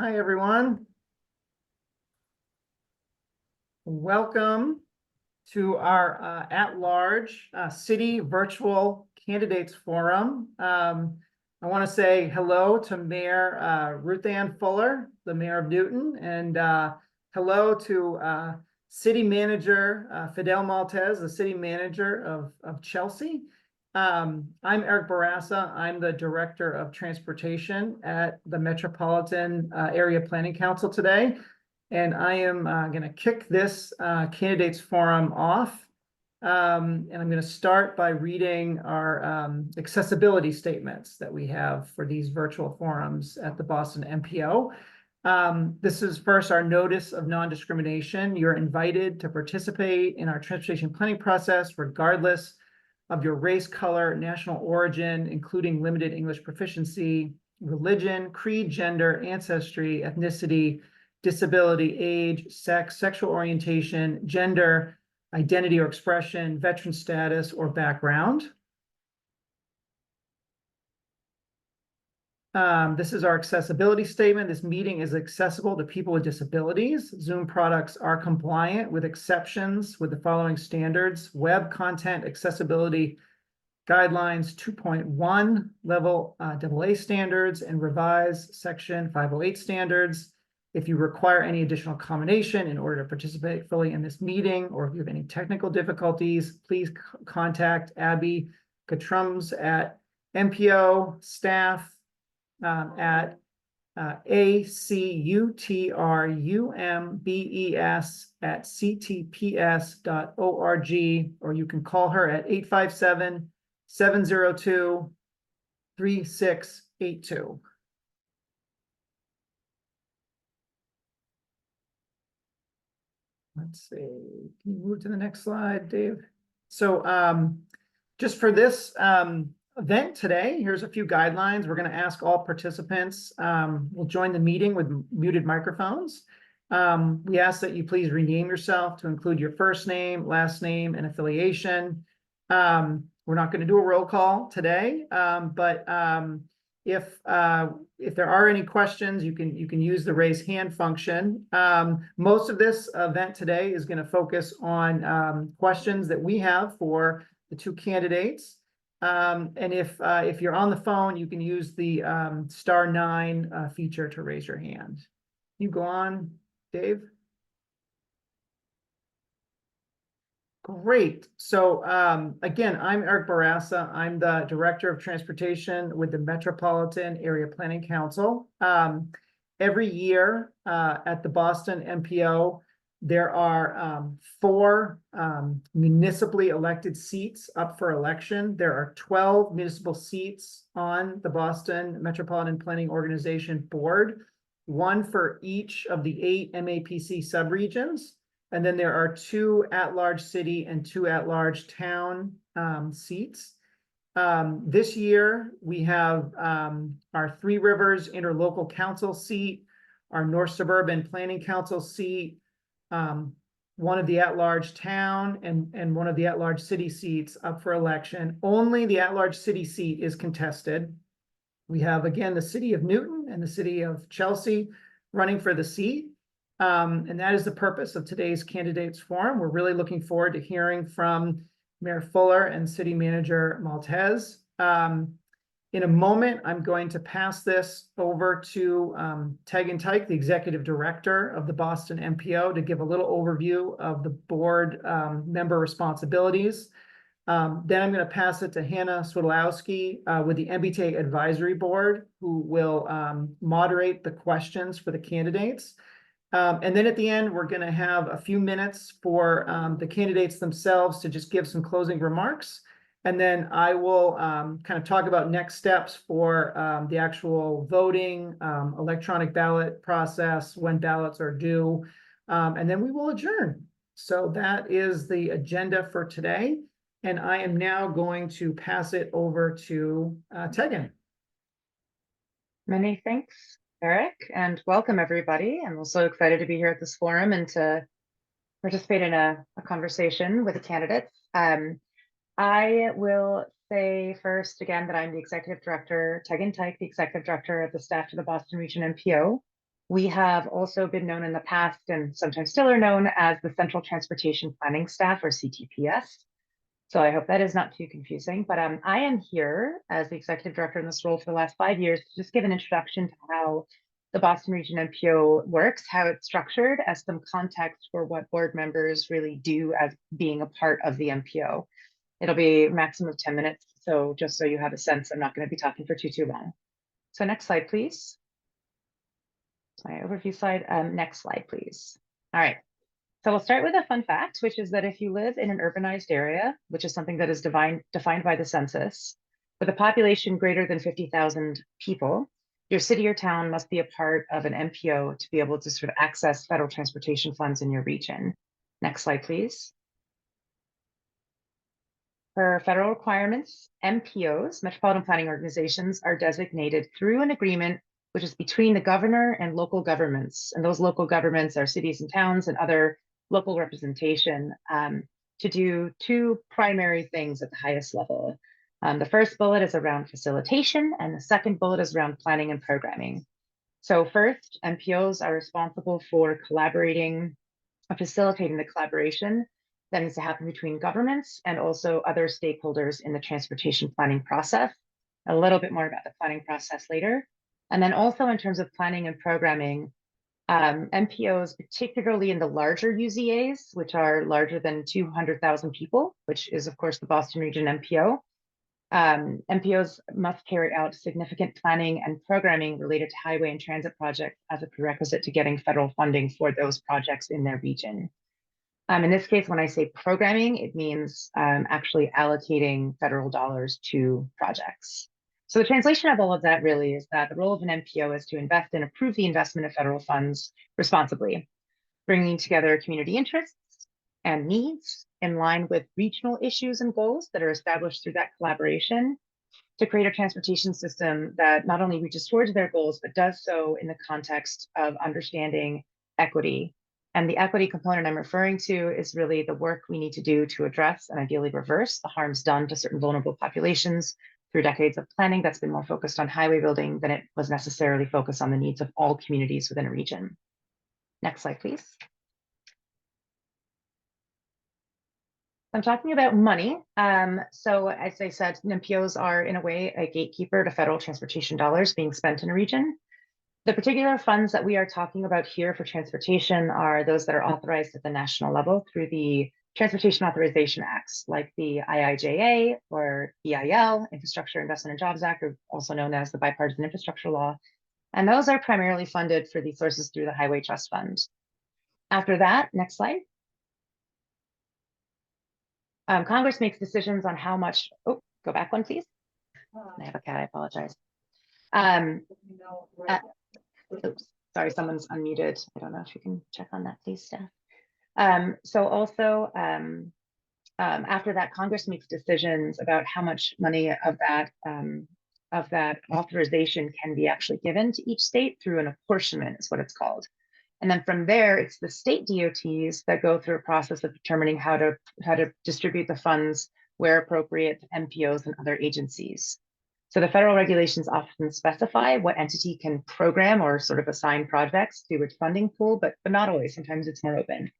Hi, everyone. Welcome to our at-large City Virtual Candidates Forum. I want to say hello to Mayor Ruth Ann Fuller, the Mayor of Newton, and hello to City Manager Fidel Maltez, the City Manager of Chelsea. I'm Eric Barassa. I'm the Director of Transportation at the Metropolitan Area Planning Council today. And I am going to kick this candidates forum off. And I'm going to start by reading our accessibility statements that we have for these virtual forums at the Boston MPO. This is first our notice of non-discrimination. You're invited to participate in our transportation planning process, regardless of your race, color, national origin, including limited English proficiency, religion, creed, gender, ancestry, ethnicity, disability, age, sex, sexual orientation, gender, identity or expression, veteran status, or background. This is our accessibility statement. This meeting is accessible to people with disabilities. Zoom products are compliant with exceptions with the following standards: web content accessibility guidelines 2.1 level AA standards and revised section 508 standards. If you require any additional accommodation in order to participate fully in this meeting, or if you have any technical difficulties, please contact Abby Catrums at MPO staff at ACUTRUMBES@ctps.org, or you can call her at 857-702-3682. Let's see, can you move to the next slide, Dave? So just for this event today, here's a few guidelines. We're going to ask all participants will join the meeting with muted microphones. We ask that you please rename yourself to include your first name, last name, and affiliation. We're not going to do a roll call today, but if there are any questions, you can use the raise hand function. Most of this event today is going to focus on questions that we have for the two candidates. And if you're on the phone, you can use the *9 feature to raise your hand. You go on, Dave. Great. So again, I'm Eric Barassa. I'm the Director of Transportation with the Metropolitan Area Planning Council. Every year at the Boston MPO, there are 4 municipally elected seats up for election. There are 12 municipal seats on the Boston Metropolitan Planning Organization board, 1 for each of the 8 MAPC subregions. And then there are 2 at-large city and 2 at-large town seats. This year, we have our Three Rivers Interlocal Council seat, our North Suburban Planning Council seat, 1 of the at-large town and 1 of the at-large city seats up for election. Only the at-large city seat is contested. We have, again, the city of Newton and the city of Chelsea running for the seat. And that is the purpose of today's candidates forum. We're really looking forward to hearing from Mayor Fuller and City Manager Maltez. In a moment, I'm going to pass this over to Tegan Teich, the Executive Director of the Boston MPO, to give a little overview of the board member responsibilities. Then I'm going to pass it to Hannah Swidlowski with the MBTA Advisory Board, who will moderate the questions for the candidates. And then at the end, we're going to have a few minutes for the candidates themselves to just give some closing remarks. And then I will kind of talk about next steps for the actual voting, electronic ballot process, when ballots are due, and then we will adjourn. So that is the agenda for today. And I am now going to pass it over to Tegan. Many thanks, Eric, and welcome everybody. I'm also excited to be here at this forum and to participate in a conversation with the candidates. I will say first again that I'm the Executive Director, Tegan Teich, the Executive Director of the staff to the Boston Region MPO. We have also been known in the past and sometimes still are known as the Central Transportation Planning Staff, or CTPS. So I hope that is not too confusing, but I am here as the executive director in this role for the last 5 years to just give an introduction to how the Boston Region MPO works, how it's structured, as some context for what board members really do as being a part of the MPO. It'll be a maximum of 10 minutes, so just so you have a sense, I'm not going to be talking for too long. So next slide, please. My overview slide. Next slide, please. All right. So we'll start with a fun fact, which is that if you live in an urbanized area, which is something that is defined by the census, with a population greater than 50,000 people, your city or town must be a part of an MPO to be able to sort of access federal transportation funds in your region. Next slide, please. For federal requirements, MPOs, Metropolitan Planning Organizations, are designated through an agreement which is between the governor and local governments. And those local governments are cities and towns and other local representation to do two primary things at the highest level. The first bullet is around facilitation, and the second bullet is around planning and programming. So first, MPOs are responsible for collaborating, facilitating the collaboration that needs to happen between governments and also other stakeholders in the transportation planning process. A little bit more about the planning process later. And then also in terms of planning and programming, MPOs, particularly in the larger UZAs, which are larger than 200,000 people, which is of course the Boston Region MPO, MPOs must carry out significant planning and programming related to highway and transit projects as a prerequisite to getting federal funding for those projects in their region. In this case, when I say programming, it means actually allocating federal dollars to projects. So the translation of all of that really is that the role of an MPO is to invest and approve the investment of federal funds responsibly, bringing together community interests and needs in line with regional issues and goals that are established through that collaboration to create a transportation system that not only reaches towards their goals, but does so in the context of understanding equity. And the equity component I'm referring to is really the work we need to do to address and ideally reverse the harms done to certain vulnerable populations through decades of planning that's been more focused on highway building than it was necessarily focused on the needs of all communities within a region. Next slide, please. I'm talking about money. So as I said, MPOs are in a way a gatekeeper to federal transportation dollars being spent in a region. The particular funds that we are talking about here for transportation are those that are authorized at the national level through the Transportation Authorization Acts, like the IIJA or EIL, Infrastructure Investment and Jobs Act, or also known as the Bipartisan Infrastructure Law. And those are primarily funded for these sources through the Highway Trust Fund. After that, next slide. Congress makes decisions on how much, oh, go back one, please. I have a cat, I apologize. Oops, sorry, someone's unmuted. I don't know if you can check on that, please, staff. So also, after that, Congress makes decisions about how much money of that authorization can be actually given to each state through an apportionment is what it's called. And then from there, it's the state DOTs that go through a process of determining how to distribute the funds where appropriate to MPOs and other agencies. So the federal regulations often specify what entity can program or sort of assign projects to its funding pool, but not always. Sometimes it's more open.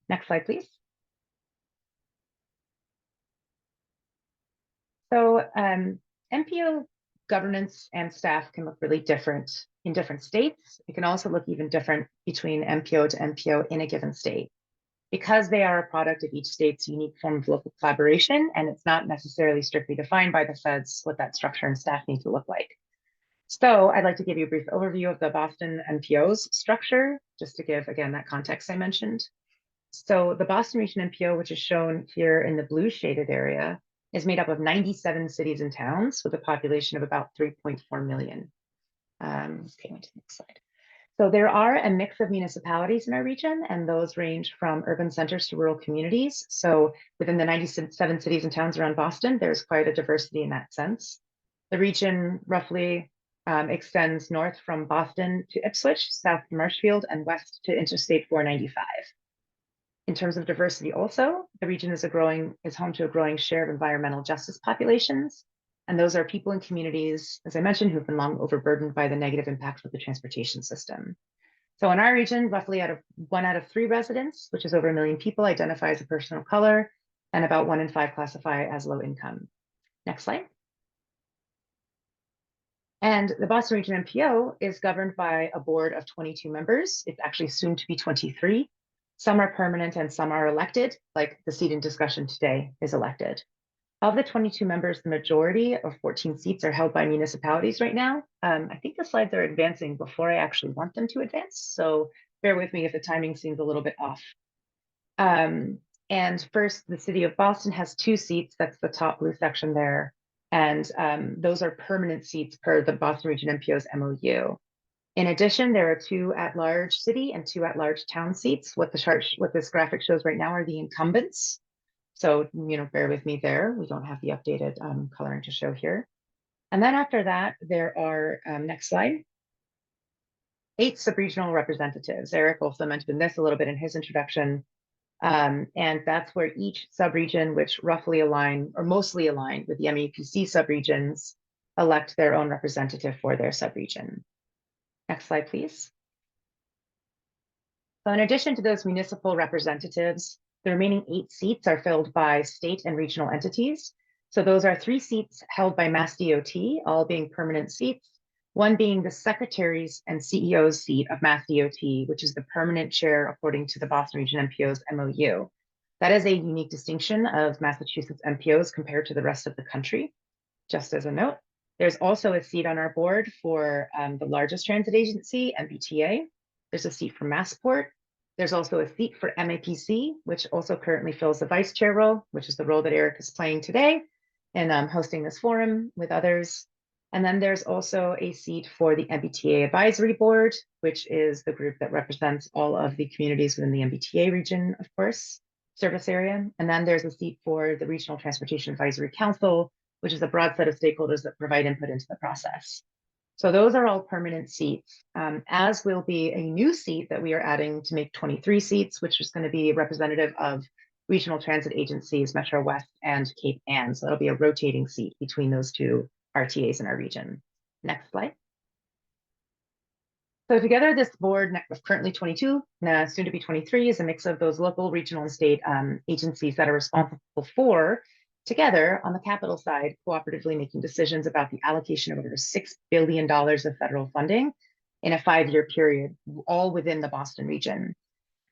Next slide, please. So MPO governance and staff can look really different in different states. It can also look even different between MPO to MPO in a given state, because they are a product of each state's unique form of local collaboration, and it's not necessarily strictly defined by the feds what that structure and staff need to look like. So I'd like to give you a brief overview of the Boston MPO's structure, just to give, again, that context I mentioned. So the Boston Region MPO, which is shown here in the blue shaded area, is made up of 97 cities and towns with a population of about 3.4 million. Okay, on to the next slide. So there are a mix of municipalities in our region, and those range from urban centers to rural communities. So within the 97 cities and towns around Boston, there's quite a diversity in that sense. The region roughly extends north from Boston to Ipswich, south to Marshfield, and west to Interstate 495. In terms of diversity also, the region is home to a growing share of environmental justice populations, And those are people and communities, as I mentioned, who've been long overburdened by the negative impacts of the transportation system. So in our region, roughly 1 out of 3 residents, which is over 1 million people, identify as a person of color, and about 1 in 5 classify as low income. Next slide. And the Boston Region MPO is governed by a board of 22 members. It's actually soon to be 23. Some are permanent and some are elected, like the seat in discussion today is elected. Of the 22 members, the majority of 14 seats are held by municipalities right now. I think the slides are advancing before I actually want them to advance, so bear with me if the timing seems a little bit off. And first, the city of Boston has 2 seats. That's the top blue section there. And those are permanent seats per the Boston Region MPO's MOU. In addition, there are 2 at-large city and 2 at-large town seats. What this graphic shows right now are the incumbents. So, bear with me there. We don't have the updated coloring to show here. And then after that, there are, next slide, 8 subregional representatives. Eric also mentioned this a little bit in his introduction. And that's where each subregion, which roughly align or mostly align with the MEPC subregions, elect their own representative for their subregion. Next slide, please. So in addition to those municipal representatives, the remaining 8 seats are filled by state and regional entities. So those are 3 seats held by Mass DOT, all being permanent seats, one being the secretary's and CEO's seat of Mass DOT, which is the permanent chair according to the Boston Region MPO's MOU. That is a unique distinction of Massachusetts MPOs compared to the rest of the country. Just as a note, there's also a seat on our board for the largest transit agency, MBTA. There's a seat for Massport. There's also a seat for MAPC, which also currently fills the vice chair role, which is the role that Eric is playing today and hosting this forum with others. And then there's also a seat for the MBTA Advisory Board, which is the group that represents all of the communities within the MBTA region, of course, service area. And then there's a seat for the Regional Transportation Advisory Council, which is a broad set of stakeholders that provide input into the process. So those are all permanent seats, as will be a new seat that we are adding to make 23 seats, which is going to be representative of regional transit agencies, Metro West and Cape Ann. So that'll be a rotating seat between those 2 RTAs in our region. Next slide. So together, this board of currently 22, soon to be 23, is a mix of those local, regional, and state agencies that are responsible for, together on the capital side, cooperatively making decisions about the allocation of over $6 billion of federal funding in a 5-year period, all within the Boston region.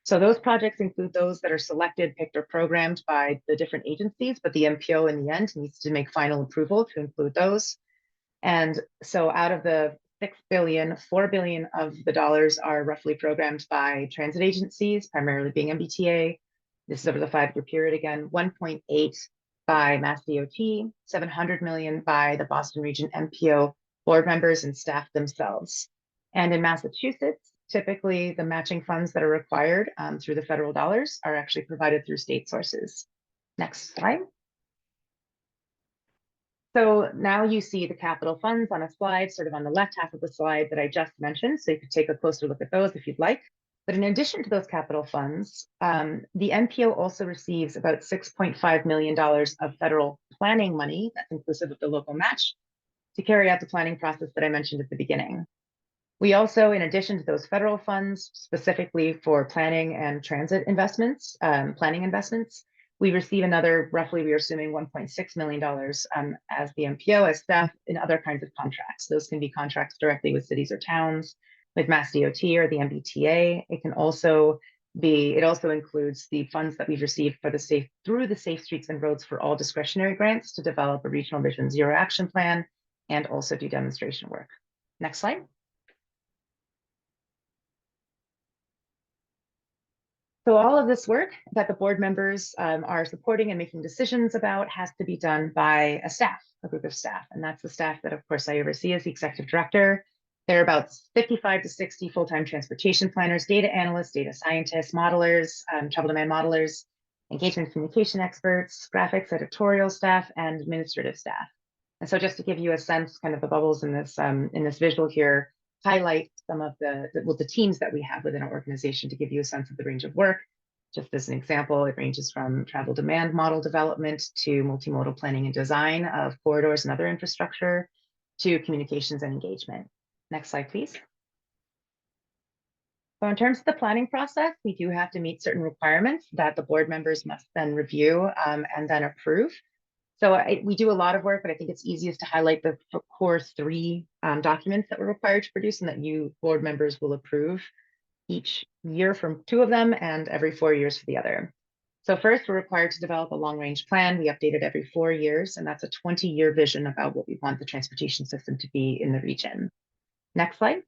So those projects include those that are selected, picked, or programmed by the different agencies, but the MPO in the end needs to make final approval to include those. And so out of the $6 billion, $4 billion of the dollars are roughly programmed by transit agencies, primarily being MBTA. This is over the 5-year period again, 1.8 by Mass DOT, 700 million by the Boston Region MPO board members and staff themselves. And in Massachusetts, typically the matching funds that are required through the federal dollars are actually provided through state sources. Next slide. So now you see the capital funds on a slide, sort of on the left half of the slide that I just mentioned. So you could take a closer look at those if you'd like. But in addition to those capital funds, the MPO also receives about $6.5 million of federal planning money, that's inclusive of the local match, to carry out the planning process that I mentioned at the beginning. We also, in addition to those federal funds, specifically for planning and transit investments, planning investments, we receive another, roughly, we are assuming $1.6 million as the MPO, as staff in other kinds of contracts. Those can be contracts directly with cities or towns, with Mass DOT or the MBTA. It can also be, it also includes the funds that we've received for through the Safe Streets and Roads for All discretionary grants to develop a Regional Vision Zero action plan and also do demonstration work. Next slide. So all of this work that the board members are supporting and making decisions about has to be done by a group of staff. And that's the staff that, of course, I oversee as the executive director. There are about 55 to 60 full-time transportation planners, data analysts, data scientists, modelers, travel demand modelers, engagement communication experts, graphics, editorial staff, and administrative staff. And so just to give you a sense, kind of the bubbles in this visual here, highlight some of the teams that we have within our organization to give you a sense of the range of work. Just as an example, it ranges from travel demand model development to multimodal planning and design of corridors and other infrastructure to communications and engagement. Next slide, please. So in terms of the planning process, we do have to meet certain requirements that the board members must then review and then approve. So we do a lot of work, but I think it's easiest to highlight the core three documents that we're required to produce and that you board members will approve each year from 2 of them and every 4 years for the other. So first, we're required to develop a long-range plan. We update it every 4 years, and that's a 20-year vision about what we want the transportation system to be in the region. Next slide.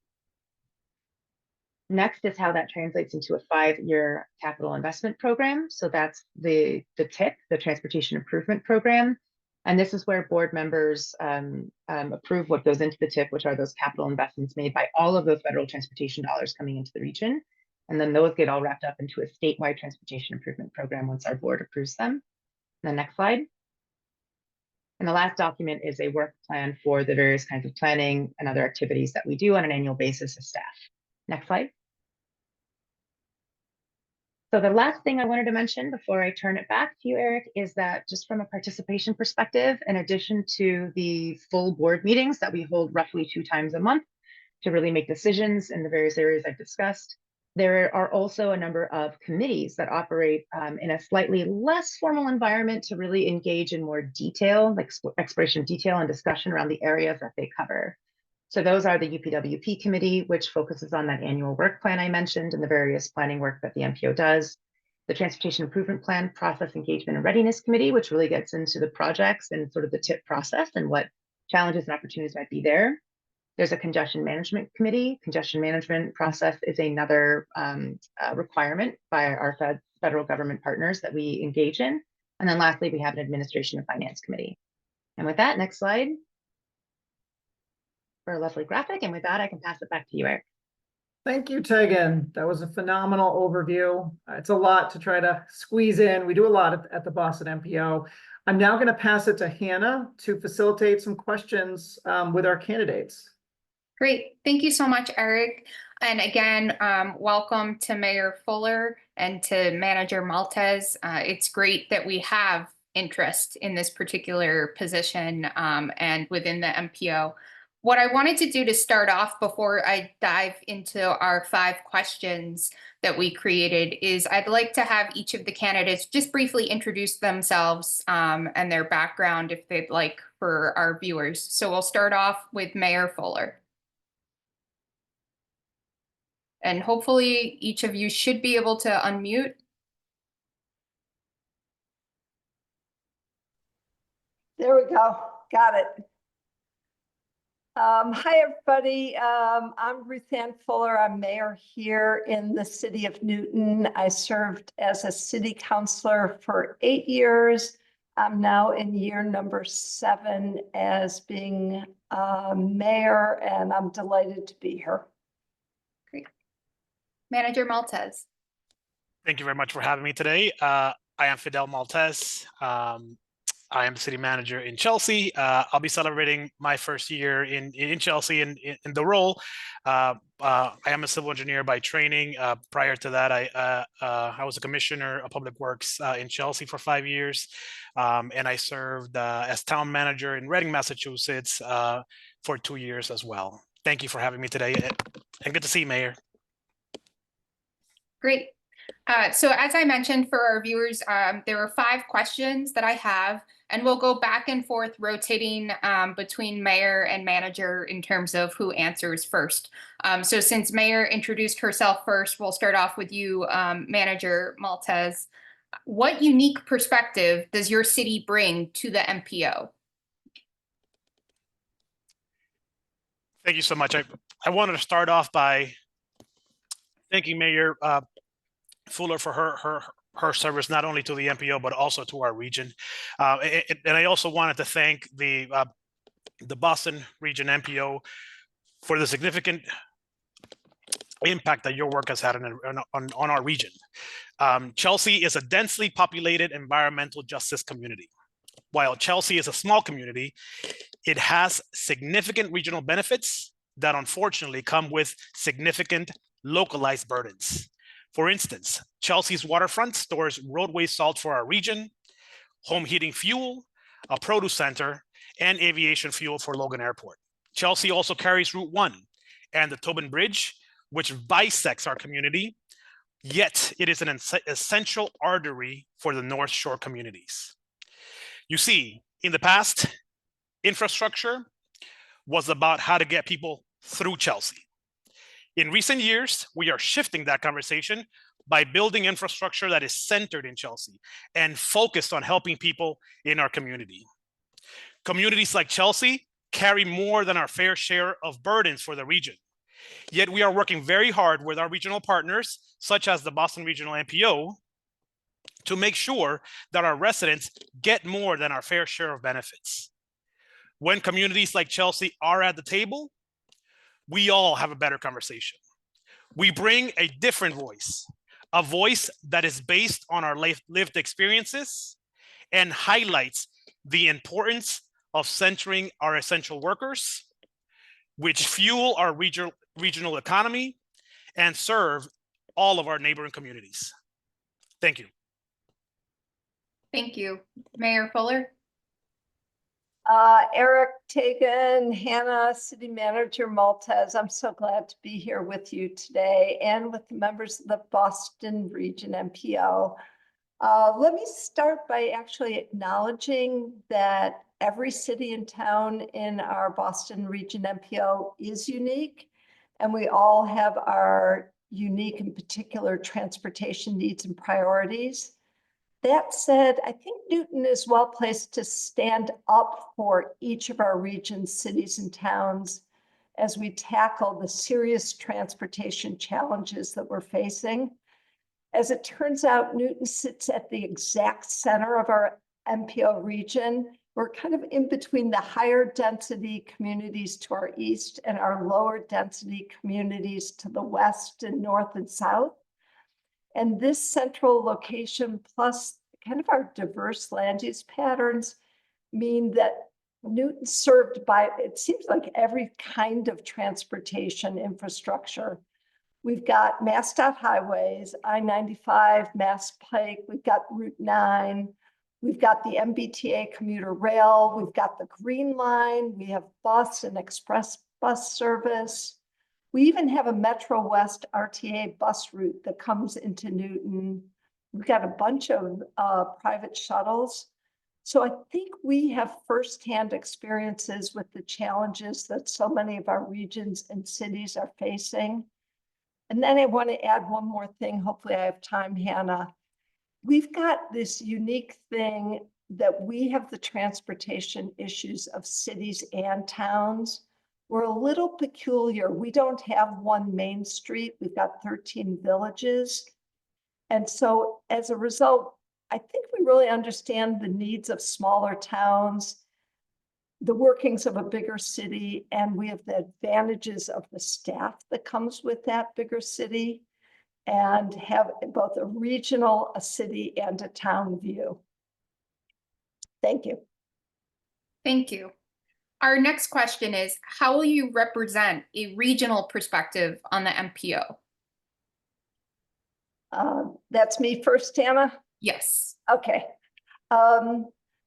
Next is how that translates into a 5-year capital investment program. So that's the TIP, the Transportation Improvement Program. And this is where board members approve what goes into the TIP, which are those capital investments made by all of those federal transportation dollars coming into the region. And then those get all wrapped up into a statewide transportation improvement program once our board approves them. And the next slide. And the last document is a work plan for the various kinds of planning and other activities that we do on an annual basis as staff. Next slide. So the last thing I wanted to mention before I turn it back to you, Eric, is that just from a participation perspective, in addition to the full board meetings that we hold roughly 2 times a month to really make decisions in the various areas I've discussed, there are also a number of committees that operate in a slightly less formal environment to really engage in more detail, like exploration of detail and discussion around the areas that they cover. So those are the UPWP committee, which focuses on that annual work plan I mentioned and the various planning work that the MPO does. The Transportation Improvement Plan Process Engagement and Readiness Committee, which really gets into the projects and sort of the TIP process and what challenges and opportunities might be there. There's a Congestion Management Committee. Congestion management process is another requirement by our federal government partners that we engage in. And then lastly, we have an Administration and Finance Committee. And with that, next slide. For a lovely graphic. And with that, I can pass it back to you, Eric. Thank you, Tegan. That was a phenomenal overview. It's a lot to try to squeeze in. We do a lot at the Boston MPO. I'm now going to pass it to Hannah to facilitate some questions with our candidates. Great. Thank you so much, Eric. And again, welcome to Mayor Fuller and to Manager Maltez. It's great that we have interest in this particular position and within the MPO. What I wanted to do to start off before I dive into our 5 questions that we created is I'd like to have each of the candidates just briefly introduce themselves and their background if they'd like for our viewers. So we'll start off with Mayor Fuller. And hopefully each of you should be able to unmute. There we go. Got it. Hi, everybody. I'm Ruth Ann Fuller. I'm mayor here in the city of Newton. I served as a city councilor for 8 years. I'm now in year number 7 as being mayor, and I'm delighted to be here. Great. Manager Maltez. Thank you very much for having me today. I am Fidel Maltez. I am the city manager in Chelsea. I'll be celebrating my first year in Chelsea in the role. I am a civil engineer by training. Prior to that, I was a commissioner of public works in Chelsea for 5 years. And I served as town manager in Reading, Massachusetts for 2 years as well. Thank you for having me today and good to see you, Mayor. Great. So as I mentioned for our viewers, there are 5 questions that I have, and we'll go back and forth rotating between mayor and manager in terms of who answers first. So since Mayor introduced herself first, we'll start off with you, Manager Maltez. What unique perspective does your city bring to the MPO? Thank you so much. I wanted to start off by thanking Mayor Fuller for her service, not only to the MPO, but also to our region. And I also wanted to thank the Boston Region MPO for the significant impact that your work has had on our region. Chelsea is a densely populated environmental justice community. While Chelsea is a small community, it has significant regional benefits that unfortunately come with significant localized burdens. For instance, Chelsea's waterfront stores roadway salt for our region, home heating fuel, a produce center, and aviation fuel for Logan Airport. Chelsea also carries Route 1 and the Tobin Bridge, which bisects our community, yet it is an essential artery for the North Shore communities. You see, in the past, infrastructure was about how to get people through Chelsea. In recent years, we are shifting that conversation by building infrastructure that is centered in Chelsea and focused on helping people in our community. Communities like Chelsea carry more than our fair share of burdens for the region. Yet we are working very hard with our regional partners, such as the Boston Regional MPO, to make sure that our residents get more than our fair share of benefits. When communities like Chelsea are at the table, we all have a better conversation. We bring a different voice, a voice that is based on our lived experiences and highlights the importance of centering our essential workers, which fuel our regional economy and serve all of our neighboring communities. Thank you. Thank you. Mayor Fuller? Eric Tagan, Hannah, City Manager Maltez, I'm so glad to be here with you today and with the members of the Boston Region MPO. Let me start by actually acknowledging that every city and town in our Boston Region MPO is unique, and we all have our unique and particular transportation needs and priorities. That said, I think Newton is well placed to stand up for each of our region's cities and towns as we tackle the serious transportation challenges that we're facing. As it turns out, Newton sits at the exact center of our MPO region. We're kind of in between the higher density communities to our east and our lower density communities to the west and north and south. And this central location plus kind of our diverse land use patterns mean that Newton's served by, it seems like, every kind of transportation infrastructure. We've got MassDOT highways, I-95, Mass Pike, we've got Route 9, we've got the MBTA commuter rail, we've got the Green Line, we have bus and express bus service. We even have a Metro West RTA bus route that comes into Newton. We've got a bunch of private shuttles. So I think we have firsthand experiences with the challenges that so many of our regions and cities are facing. And then I want to add one more thing. Hopefully I have time, Hannah. We've got this unique thing that we have the transportation issues of cities and towns. We're a little peculiar. We don't have one main street. We've got 13 villages. And so as a result, I think we really understand the needs of smaller towns, the workings of a bigger city, and we have the advantages of the staff that comes with that bigger city and have both a regional, a city, and a town view. Thank you. Thank you. Our next question is, how will you represent a regional perspective on the MPO? That's me first, Hannah? Yes. Okay.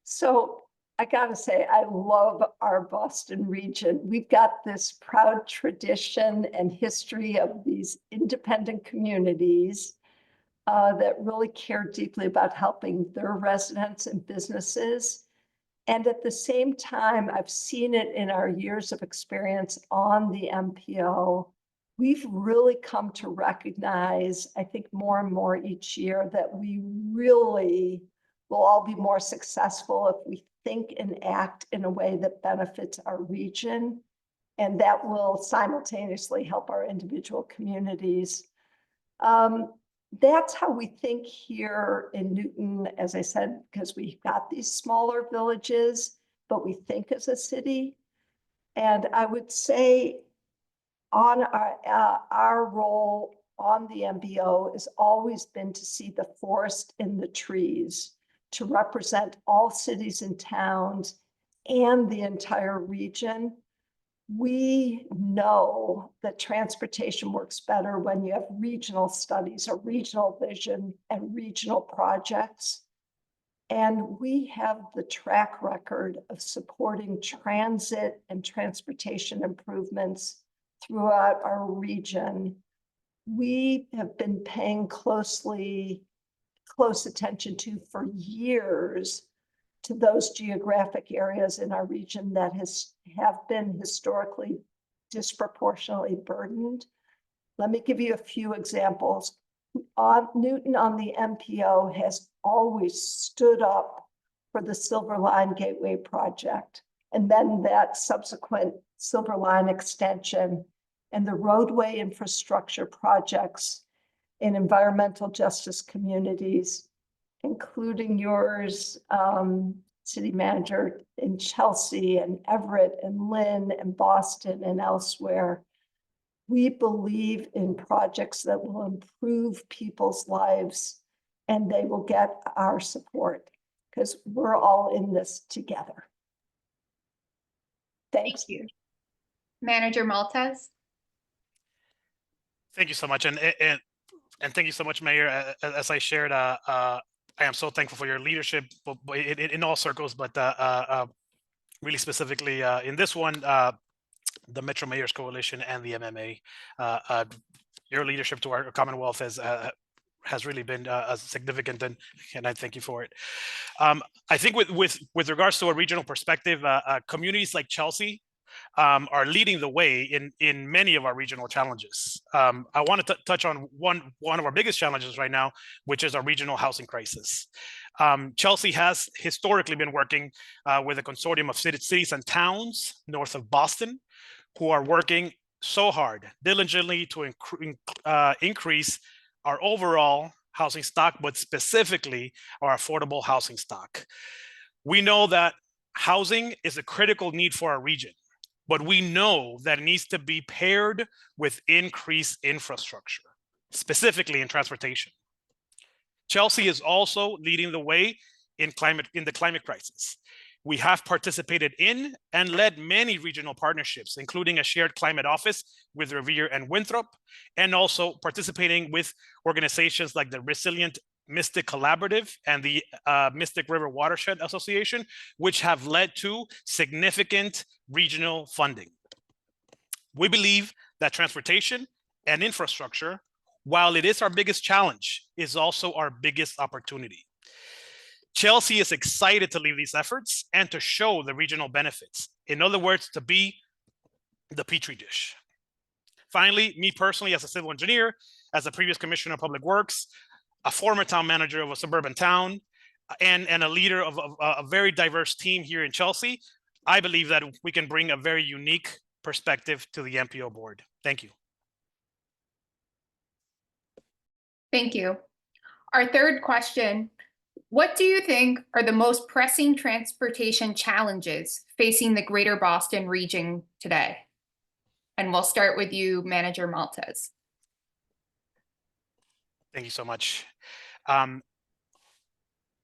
So I gotta say, I love our Boston region. We've got this proud tradition and history of these independent communities that really care deeply about helping their residents and businesses. And at the same time, I've seen it in our years of experience on the MPO. We've really come to recognize, I think more and more each year, that we really will all be more successful if we think and act in a way that benefits our region, and that will simultaneously help our individual communities. That's how we think here in Newton, as I said, because we've got these smaller villages, but we think as a city. And I would say on our role on the MPO has always been to see the forest in the trees, to represent all cities and towns and the entire region. We know that transportation works better when you have regional studies, a regional vision, and regional projects. And we have the track record of supporting transit and transportation improvements throughout our region. We have been paying close attention to for years to those geographic areas in our region that have been historically disproportionately burdened. Let me give you a few examples. Newton on the MPO has always stood up for the Silver Line Gateway project, and then that subsequent Silver Line extension and the roadway infrastructure projects in environmental justice communities, including yours, city manager in Chelsea and Everett and Lynn and Boston and elsewhere. We believe in projects that will improve people's lives, and they will get our support because we're all in this together. Thanks. Thank you. Manager Maltez? Thank you so much, and thank you so much, Mayor. As I shared, I am so thankful for your leadership in all circles, but really specifically in this one, the Metro Mayors Coalition and the MMA. Your leadership to our Commonwealth has really been significant, and I thank you for it. I think with regards to a regional perspective, communities like Chelsea are leading the way in many of our regional challenges. I want to touch on one of our biggest challenges right now, which is our regional housing crisis. Chelsea has historically been working with a consortium of cities and towns north of Boston, who are working so hard, diligently to increase our overall housing stock, but specifically our affordable housing stock. We know that housing is a critical need for our region, but we know that it needs to be paired with increased infrastructure, specifically in transportation. Chelsea is also leading the way in the climate crisis. We have participated in and led many regional partnerships, including a shared climate office with Revere and Winthrop, and also participating with organizations like the Resilient Mystic Collaborative and the Mystic River Watershed Association, which have led to significant regional funding. We believe that transportation and infrastructure, while it is our biggest challenge, is also our biggest opportunity. Chelsea is excited to lead these efforts and to show the regional benefits. In other words, to be the Petri dish. Finally, me personally, as a civil engineer, as a previous commissioner of public works, a former town manager of a suburban town, and a leader of a very diverse team here in Chelsea, I believe that we can bring a very unique perspective to the MPO board. Thank you. Thank you. Our third question: what do you think are the most pressing transportation challenges facing the Greater Boston region today? And we'll start with you, Manager Maltez. Thank you so much.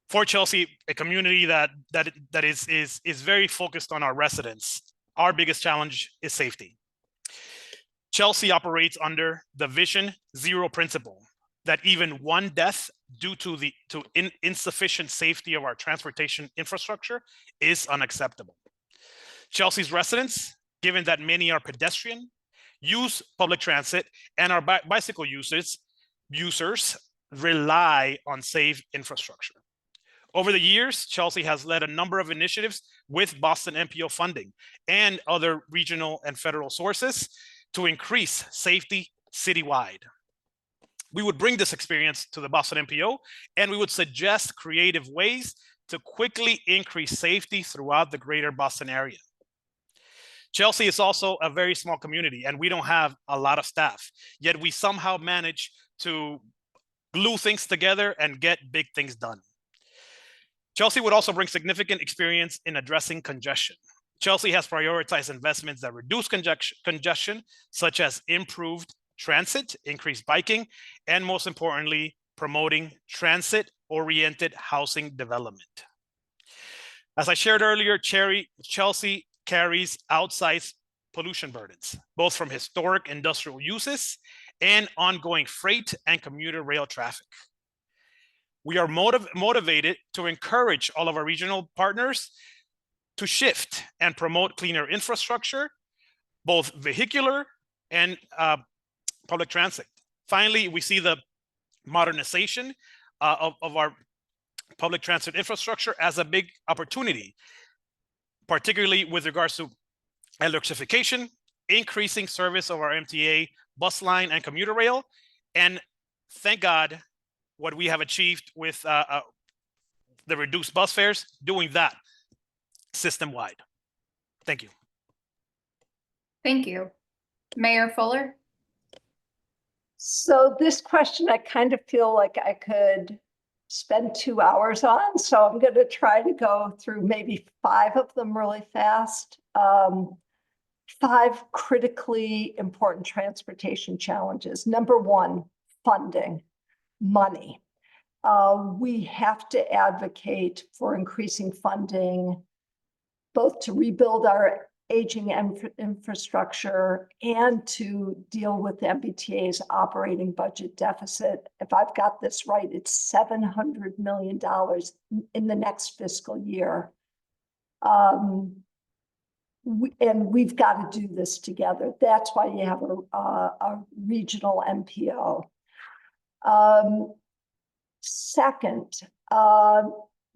For Chelsea, a community that is very focused on our residents, our biggest challenge is safety. Chelsea operates under the Vision Zero principle, that even one death due to insufficient safety of our transportation infrastructure is unacceptable. Chelsea's residents, given that many are pedestrian, use public transit, and our bicycle users rely on safe infrastructure. Over the years, Chelsea has led a number of initiatives with Boston MPO funding and other regional and federal sources to increase safety citywide. We would bring this experience to the Boston MPO, and we would suggest creative ways to quickly increase safety throughout the greater Boston area. Chelsea is also a very small community, and we don't have a lot of staff, yet we somehow manage to glue things together and get big things done. Chelsea would also bring significant experience in addressing congestion. Chelsea has prioritized investments that reduce congestion, such as improved transit, increased biking, and most importantly, promoting transit-oriented housing development. As I shared earlier, Chelsea carries outsized pollution burdens, both from historic industrial uses and ongoing freight and commuter rail traffic. We are motivated to encourage all of our regional partners to shift and promote cleaner infrastructure, both vehicular and public transit. Finally, we see the modernization of our public transit infrastructure as a big opportunity, particularly with regards to electrification, increasing service of our MTA bus line and commuter rail, and thank God what we have achieved with the reduced bus fares, doing that system-wide. Thank you. Thank you. Mayor Fuller? So this question, I kind of feel like I could spend 2 hours on, so I'm going to try to go through maybe 5 of them really fast. 5 critically important transportation challenges. Number 1, funding, money. We have to advocate for increasing funding, both to rebuild our aging infrastructure and to deal with the MBTA's operating budget deficit. If I've got this right, it's $700 million in the next fiscal year. And we've got to do this together. That's why you have a regional MPO. Second,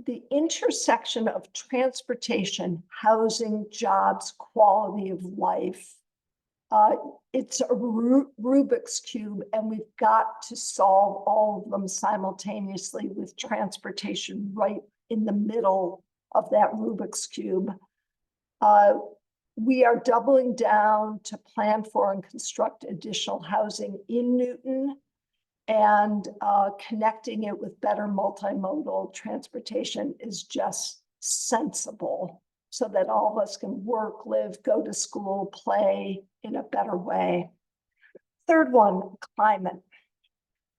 the intersection of transportation, housing, jobs, quality of life. It's a Rubik's Cube, and we've got to solve all of them simultaneously with transportation right in the middle of that Rubik's Cube. We are doubling down to plan for and construct additional housing in Newton, and connecting it with better multimodal transportation is just sensible so that all of us can work, live, go to school, play in a better way. Third one, climate.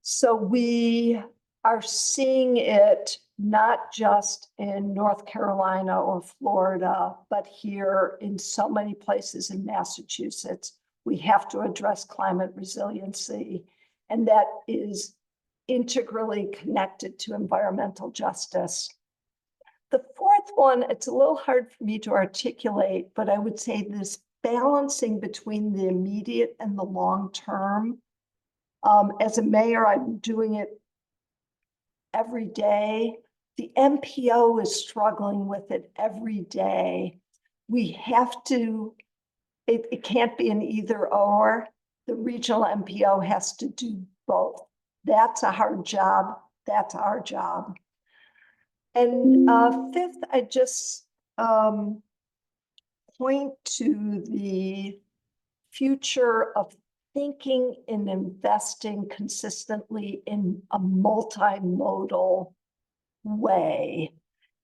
So we are seeing it not just in North Carolina or Florida, but here in so many places in Massachusetts. We have to address climate resiliency, and that is integrally connected to environmental justice. The fourth one, it's a little hard for me to articulate, but I would say this balancing between the immediate and the long term. As a mayor, I'm doing it every day. The MPO is struggling with it every day. We have to, it can't be an either or. The regional MPO has to do both. That's a hard job. That's our job. And fifth, I just point to the future of thinking and investing consistently in a multimodal way.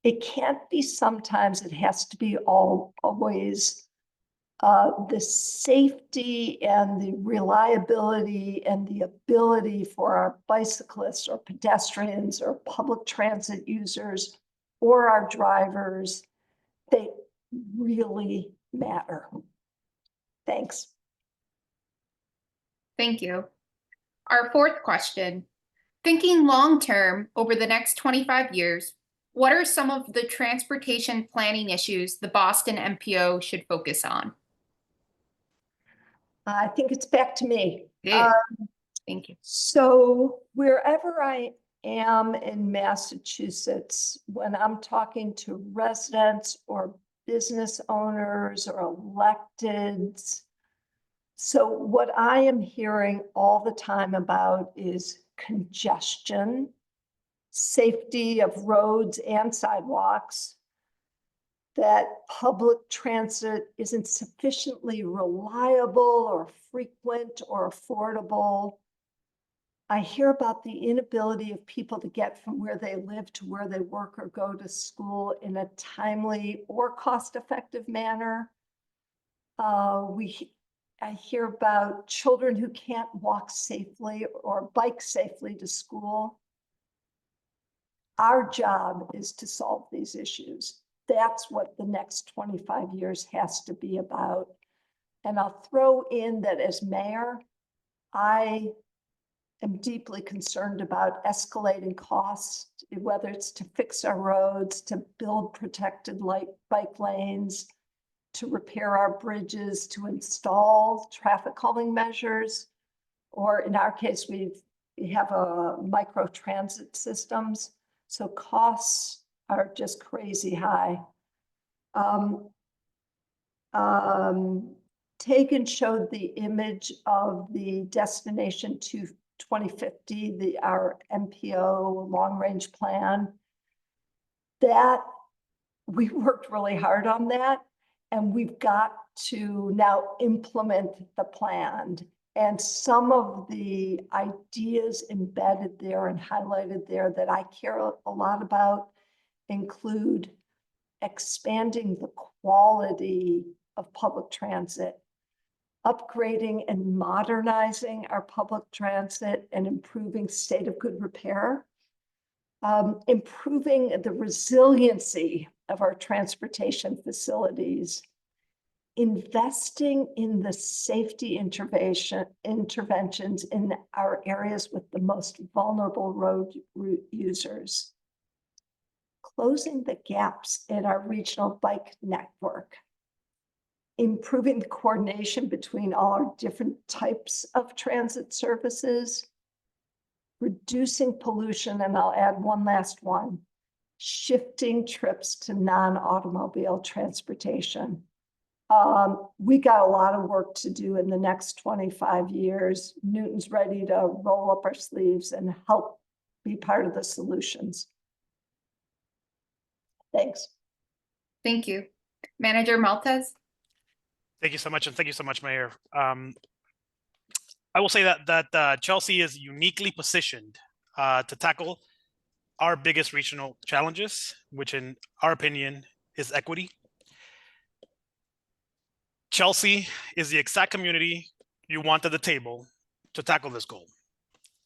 It can't be sometimes, it has to be always the safety and the reliability and the ability for our bicyclists or pedestrians or public transit users or our drivers, they really matter. Thanks. Thank you. Our fourth question, thinking long-term over the next 25 years, what are some of the transportation planning issues the Boston MPO should focus on? I think it's back to me. Yeah. Thank you. So wherever I am in Massachusetts, when I'm talking to residents or business owners or electeds, so what I am hearing all the time about is congestion, safety of roads and sidewalks, that public transit isn't sufficiently reliable or frequent or affordable. I hear about the inability of people to get from where they live to where they work or go to school in a timely or cost-effective manner. I hear about children who can't walk safely or bike safely to school. Our job is to solve these issues. That's what the next 25 years has to be about. And I'll throw in that as mayor, I am deeply concerned about escalating costs, whether it's to fix our roads, to build protected bike lanes, to repair our bridges, to install traffic calming measures, or in our case, we have a micro transit systems. So costs are just crazy high. Tegan showed the image of the destination to 2050, our MPO long-range plan. That we worked really hard on that, and we've got to now implement the plan. And some of the ideas embedded there and highlighted there that I care a lot about include expanding the quality of public transit, upgrading and modernizing our public transit and improving state of good repair, improving the resiliency of our transportation facilities, investing in the safety interventions in our areas with the most vulnerable road users, closing the gaps in our regional bike network, improving the coordination between all our different types of transit services, reducing pollution, and I'll add one last one, shifting trips to non-automobile transportation. We got a lot of work to do in the next 25 years. Newton's ready to roll up our sleeves and help be part of the solutions. Thanks. Thank you. Manager Maltez? Thank you so much, and thank you so much, Mayor. I will say that Chelsea is uniquely positioned to tackle our biggest regional challenges, which in our opinion is equity. Chelsea is the exact community you want at the table to tackle this goal.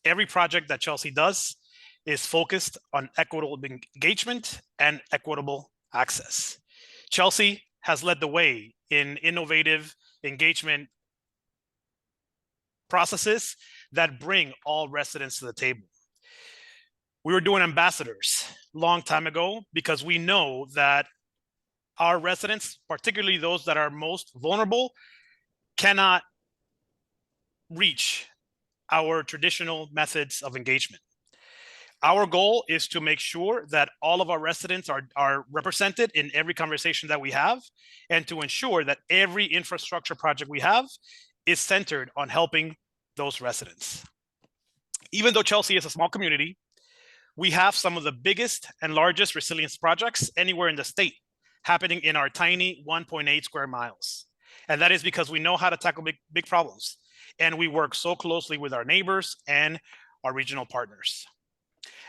Every project that Chelsea does is focused on equitable engagement and equitable access. Chelsea has led the way in innovative engagement processes that bring all residents to the table. We were doing ambassadors a long time ago because we know that our residents, particularly those that are most vulnerable, cannot reach our traditional methods of engagement. Our goal is to make sure that all of our residents are represented in every conversation that we have, and to ensure that every infrastructure project we have is centered on helping those residents. Even though Chelsea is a small community, we have some of the biggest and largest resilience projects anywhere in the state happening in our tiny 1.8 square miles. And that is because we know how to tackle big problems. And we work so closely with our neighbors and our regional partners.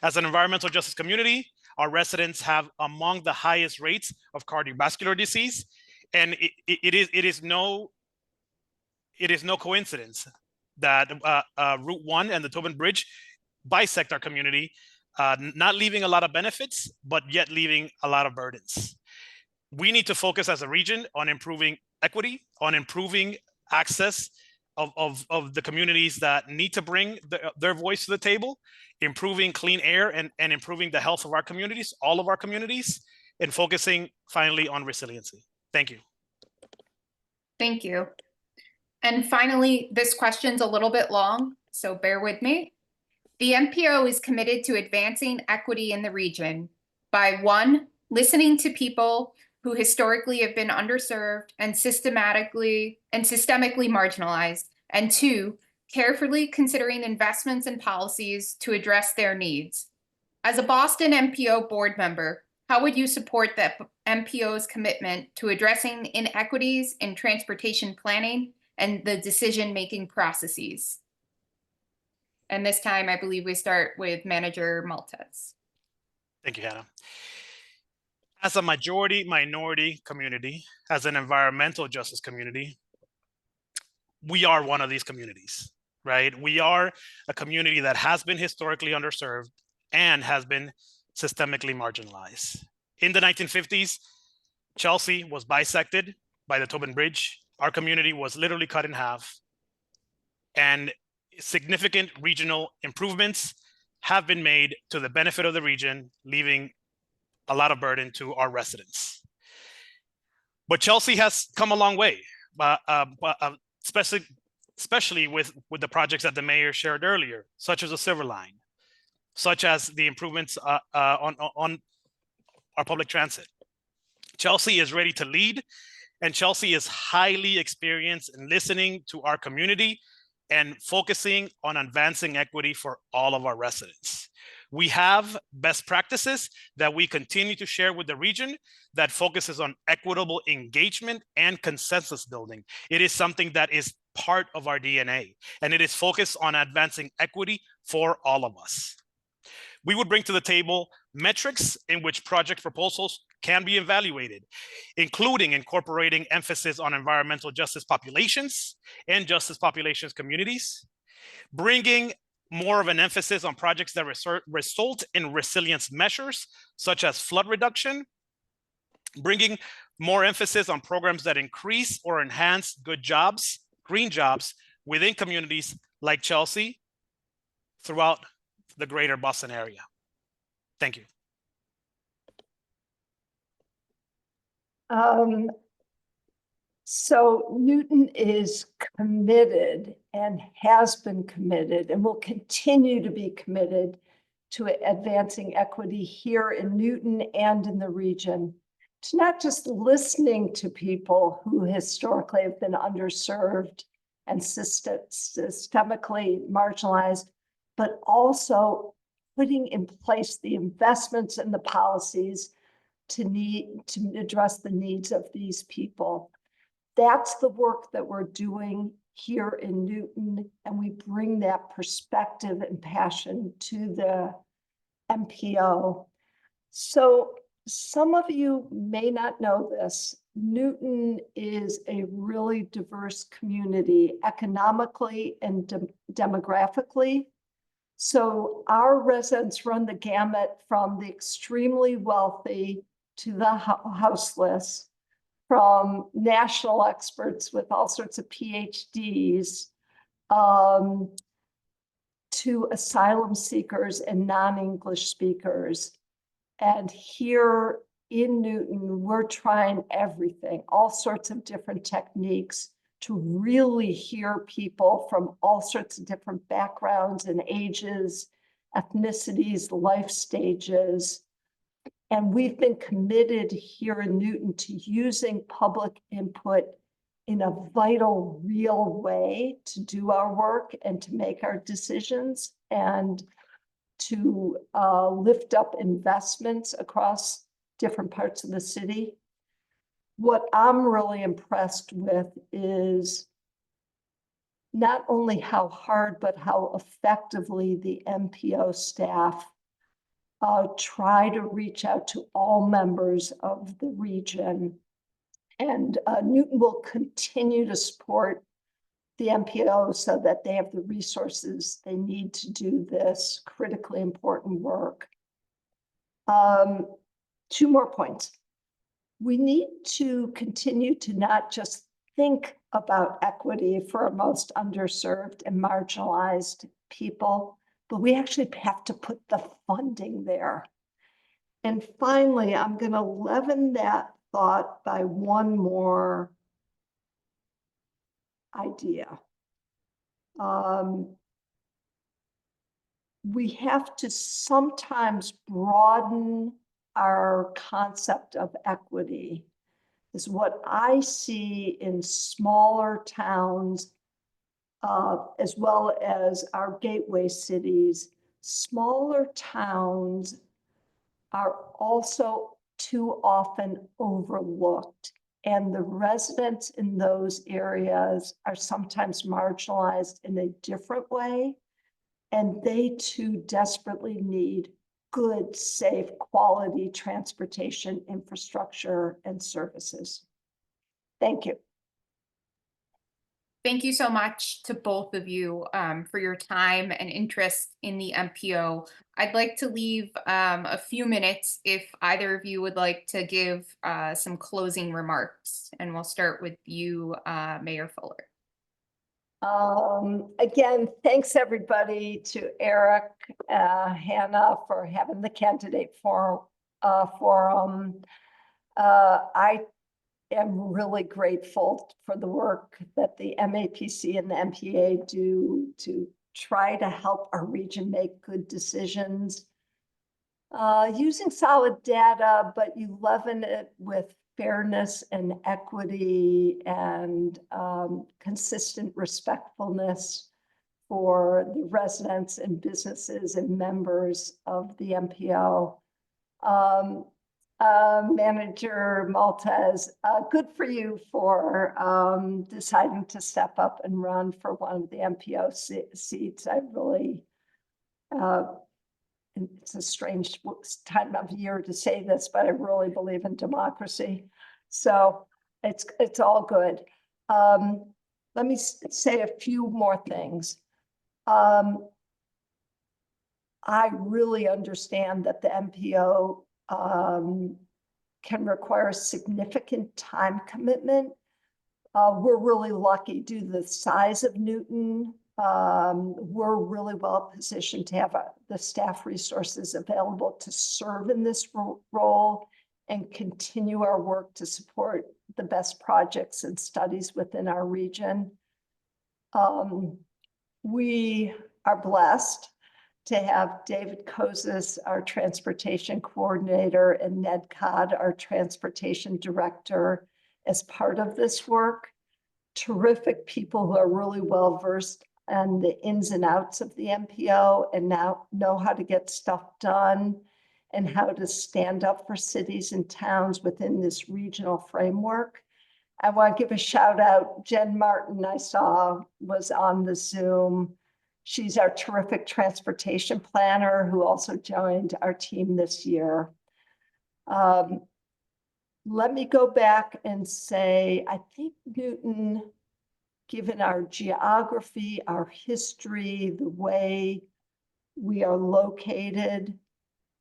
As an environmental justice community, our residents have among the highest rates of cardiovascular disease. And it is no coincidence that Route 1 and the Tobin Bridge bisect our community, not leaving a lot of benefits, but yet leaving a lot of burdens. We need to focus as a region on improving equity, on improving access of the communities that need to bring their voice to the table, improving clean air and improving the health of our communities, all of our communities, and focusing finally on resiliency. Thank you. Thank you. And finally, this question's a little bit long, so bear with me. The MPO is committed to advancing equity in the region by 1, listening to people who historically have been underserved and systemically marginalized, and 2, carefully considering investments and policies to address their needs. As a Boston MPO board member, how would you support the MPO's commitment to addressing inequities in transportation planning and the decision-making processes? And this time, I believe we start with Manager Maltez. Thank you, Hannah. As a majority minority community, as an environmental justice community, we are one of these communities, right? We are a community that has been historically underserved and has been systemically marginalized. In the 1950s, Chelsea was bisected by the Tobin Bridge our community was literally cut in half, and significant regional improvements have been made to the benefit of the region, leaving a lot of burden to our residents. But Chelsea has come a long way, especially with the projects that the mayor shared earlier, such as the Silver Line, such as the improvements on our public transit. Chelsea is ready to lead, and Chelsea is highly experienced in listening to our community and focusing on advancing equity for all of our residents. We have best practices that we continue to share with the region that focuses on equitable engagement and consensus building. It is something that is part of our DNA, and it is focused on advancing equity for all of us. We would bring to the table metrics in which project proposals can be evaluated, including incorporating emphasis on environmental justice populations and justice populations communities, bringing more of an emphasis on projects that result in resilience measures, such as flood reduction, bringing more emphasis on programs that increase or enhance good jobs, green jobs within communities like Chelsea throughout the greater Boston area. Thank you. So Newton is committed and has been committed and will continue to be committed to advancing equity here in Newton and in the region. To not just listening to people who historically have been underserved and systemically marginalized, but also putting in place the investments and the policies to address the needs of these people. That's the work that we're doing here in Newton, and we bring that perspective and passion to the MPO. So some of you may not know this. Newton is a really diverse community economically and demographically. So our residents run the gamut from the extremely wealthy to the houseless, from national experts with all sorts of PhDs to asylum seekers and non-English speakers. And here in Newton, we're trying everything, all sorts of different techniques to really hear people from all sorts of different backgrounds and ages, ethnicities, life stages. And we've been committed here in Newton to using public input in a vital, real way to do our work and to make our decisions and to lift up investments across different parts of the city. What I'm really impressed with is not only how hard, but how effectively the MPO staff try to reach out to all members of the region. And Newton will continue to support the MPO so that they have the resources they need to do this critically important work. 2 more points. We need to continue to not just think about equity for our most underserved and marginalized people, but we actually have to put the funding there. And finally, I'm going to leaven that thought by one more idea. We have to sometimes broaden our concept of equity. Is what I see in smaller towns, as well as our gateway cities. Smaller towns are also too often overlooked, and the residents in those areas are sometimes marginalized in a different way, and they too desperately need good, safe, quality transportation infrastructure and services. Thank you. Thank you so much to both of you for your time and interest in the MPO. I'd like to leave a few minutes if either of you would like to give some closing remarks, and we'll start with you, Mayor Fuller. Again, thanks everybody, to Eric, Hannah, for having the candidate forum. I am really grateful for the work that the MAPC and the MPA do to try to help our region make good decisions. Using solid data, but you leaven it with fairness and equity and consistent respectfulness for the residents and businesses and members of the MPO. Manager Maltez, good for you for deciding to step up and run for one of the MPO seats. I really, it's a strange time of year to say this, but I really believe in democracy. So it's all good. Let me say a few more things. I really understand that the MPO can require significant time commitment. We're really lucky due to the size of Newton. We're really well positioned to have the staff resources available to serve in this role and continue our work to support the best projects and studies within our region. We are blessed to have David Kozis, our transportation coordinator, and Ned Codd, our transportation director, as part of this work. Terrific people who are really well versed on the ins and outs of the MPO and now know how to get stuff done and how to stand up for cities and towns within this regional framework. I want to give a shout out. Jen Martin, I saw, was on the Zoom. She's our terrific transportation planner who also joined our team this year. Let me go back and say, I think Newton, given our geography, our history, the way we are located,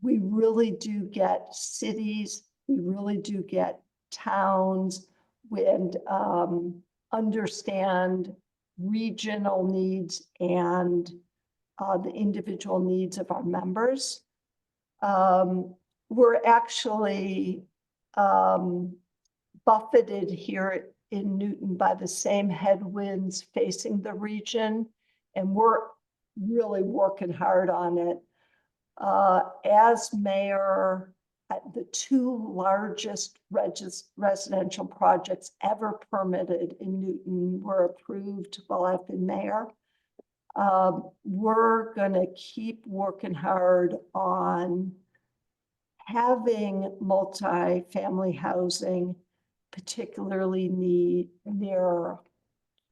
we really do get cities, we really do get towns, and understand regional needs and the individual needs of our members. We're actually buffeted here in Newton by the same headwinds facing the region, and we're really working hard on it. As mayor, the two largest residential projects ever permitted in Newton were approved while I've been mayor. We're gonna keep working hard on having multi-family housing, particularly near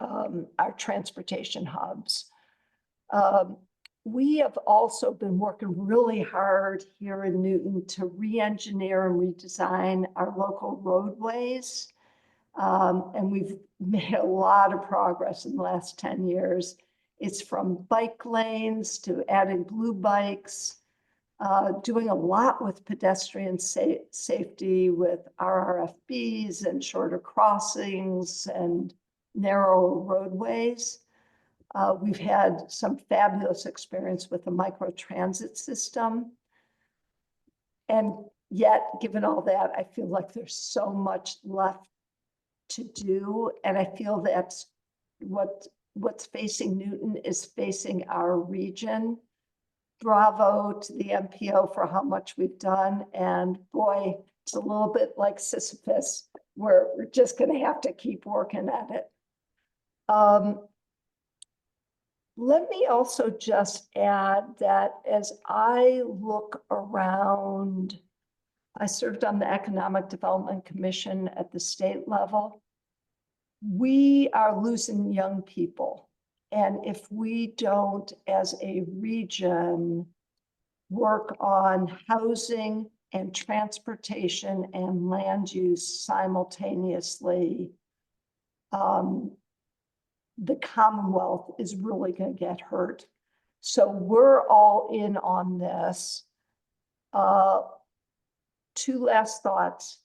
our transportation hubs. We have also been working really hard here in Newton to re-engineer and redesign our local roadways. And we've made a lot of progress in the last 10 years. It's from bike lanes to adding blue bikes, doing a lot with pedestrian safety with RRFBs and shorter crossings and narrow roadways. We've had some fabulous experience with the microtransit system. And yet, given all that, I feel like there's so much left to do. And I feel that's what's facing Newton is facing our region. Bravo to the MPO for how much we've done. And boy, it's a little bit like Sisyphus, where we're just going to have to keep working at it. Let me also just add that as I look around, I served on the Economic Development Commission at the state level. We are losing young people. And if we don't, as a region, work on housing and transportation and land use simultaneously, the Commonwealth is really going to get hurt. So we're all in on this. Two last thoughts.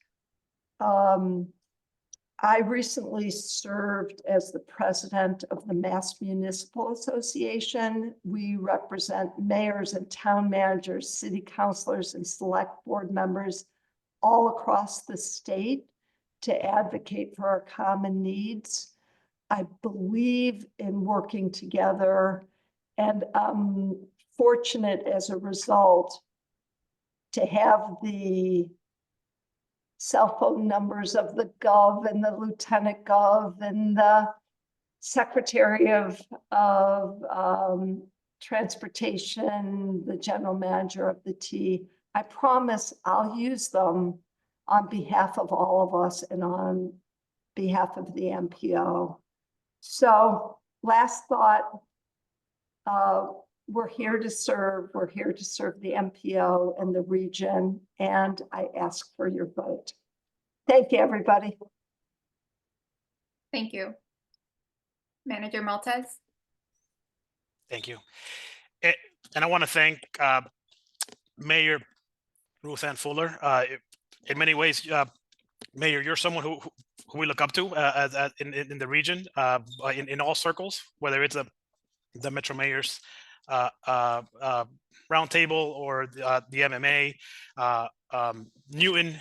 I recently served as the president of the Mass Municipal Association. We represent mayors and town managers, city councilors, and select board members all across the state to advocate for our common needs. I believe in working together, and I'm fortunate as a result to have the cell phone numbers of the gov and the lieutenant gov and the secretary of transportation, the general manager of the T. I promise I'll use them on behalf of all of us and on behalf of the MPO. So last thought, we're here to serve. We're here to serve the MPO and the region, and I ask for your vote. Thank you, everybody. Thank you. Manager Maltez? Thank you. And I want to thank Mayor Ruth Ann Fuller. In many ways, Mayor, you're someone who we look up to in the region, in all circles, whether it's the Metro Mayors Roundtable or the MMA. Newton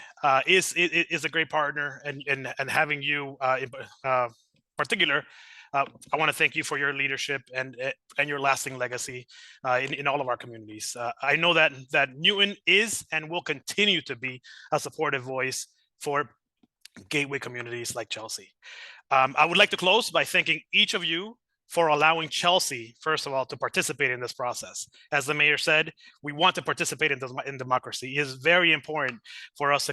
is a great partner, and having you in particular, I want to thank you for your leadership and your lasting legacy in all of our communities. I know that Newton is and will continue to be a supportive voice for gateway communities like Chelsea. I would like to close by thanking each of you for allowing Chelsea, first of all, to participate in this process. As the mayor said, we want to participate in democracy. It is very important for us to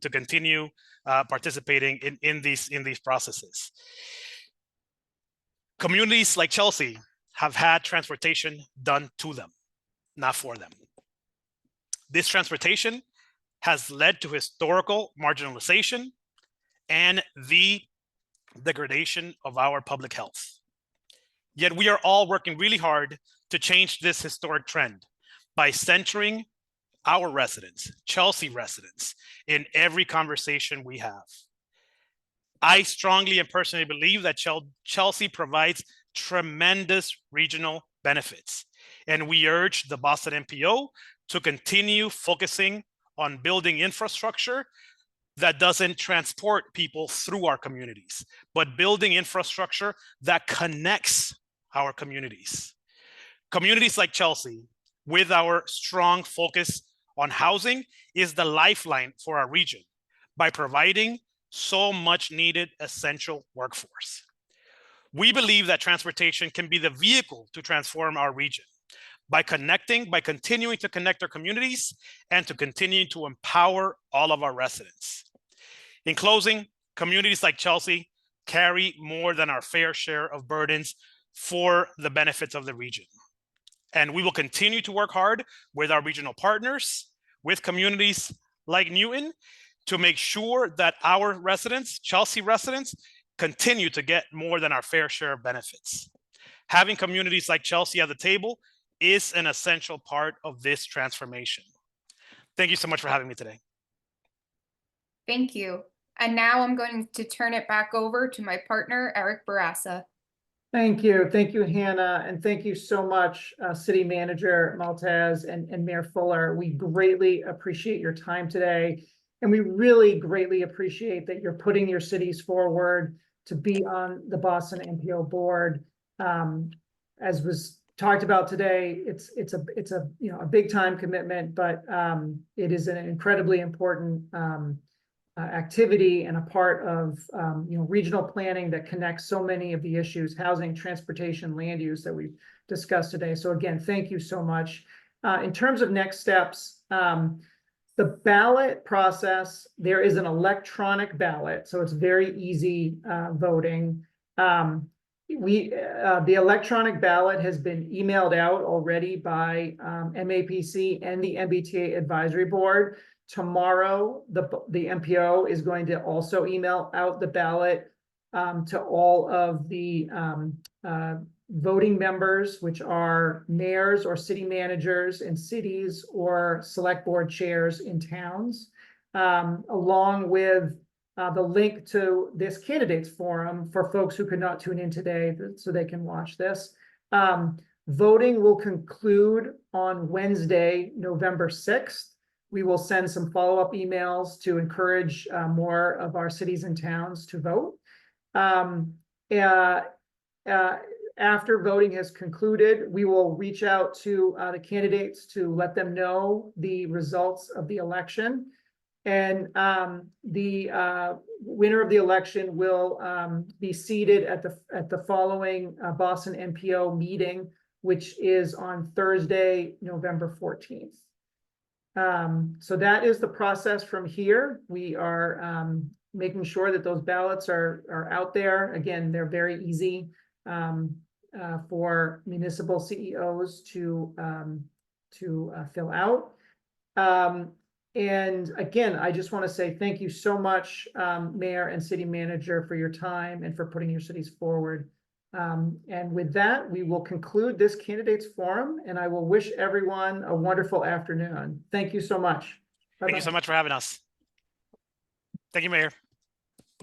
continue participating in these processes. Communities like Chelsea have had transportation done to them, not for them. This transportation has led to historical marginalization and the degradation of our public health. Yet we are all working really hard to change this historic trend by centering our residents, Chelsea residents, in every conversation we have. I strongly and personally believe that Chelsea provides tremendous regional benefits, and we urge the Boston MPO to continue focusing on building infrastructure that doesn't transport people through our communities, but building infrastructure that connects our communities. Communities like Chelsea, with our strong focus on housing, is the lifeline for our region by providing so much needed essential workforce. We believe that transportation can be the vehicle to transform our region by continuing to connect our communities and to continue to empower all of our residents. In closing, communities like Chelsea carry more than our fair share of burdens for the benefits of the region. And we will continue to work hard with our regional partners, with communities like Newton, to make sure that our residents, Chelsea residents, continue to get more than our fair share of benefits. Having communities like Chelsea at the table is an essential part of this transformation. Thank you so much for having me today. Thank you. And now I'm going to turn it back over to my partner, Eric Barassa. Thank you. Thank you, Hannah. And thank you so much, City Manager Maltez and Mayor Fuller. We greatly appreciate your time today. And we really greatly appreciate that you're putting your cities forward to be on the Boston MPO board. As was talked about today, it's a big time commitment, but it is an incredibly important activity and a part of regional planning that connects so many of the issues, housing, transportation, land use, that we've discussed today. So again, thank you so much. In terms of next steps, the ballot process, there is an electronic ballot, so it's very easy voting. The electronic ballot has been emailed out already by MAPC and the MBTA Advisory Board. Tomorrow, the MPO is going to also email out the ballot to all of the voting members, which are mayors or city managers in cities or select board chairs in towns, along with the link to this candidates forum for folks who could not tune in today so they can watch this. Voting will conclude on Wednesday, November 6th. We will send some follow-up emails to encourage more of our cities and towns to vote. After voting has concluded, we will reach out to the candidates to let them know the results of the election. And the winner of the election will be seated at the following Boston MPO meeting, which is on Thursday, November 14th. So that is the process from here. We are making sure that those ballots are out there. Again, they're very easy for municipal CEOs to fill out. And again, I just want to say thank you so much, Mayor and City Manager, for your time and for putting your cities forward. And with that, we will conclude this candidates forum, and I will wish everyone a wonderful afternoon. Thank you so much. Thank you Bye-bye. so much for having us. Thank you, Mayor.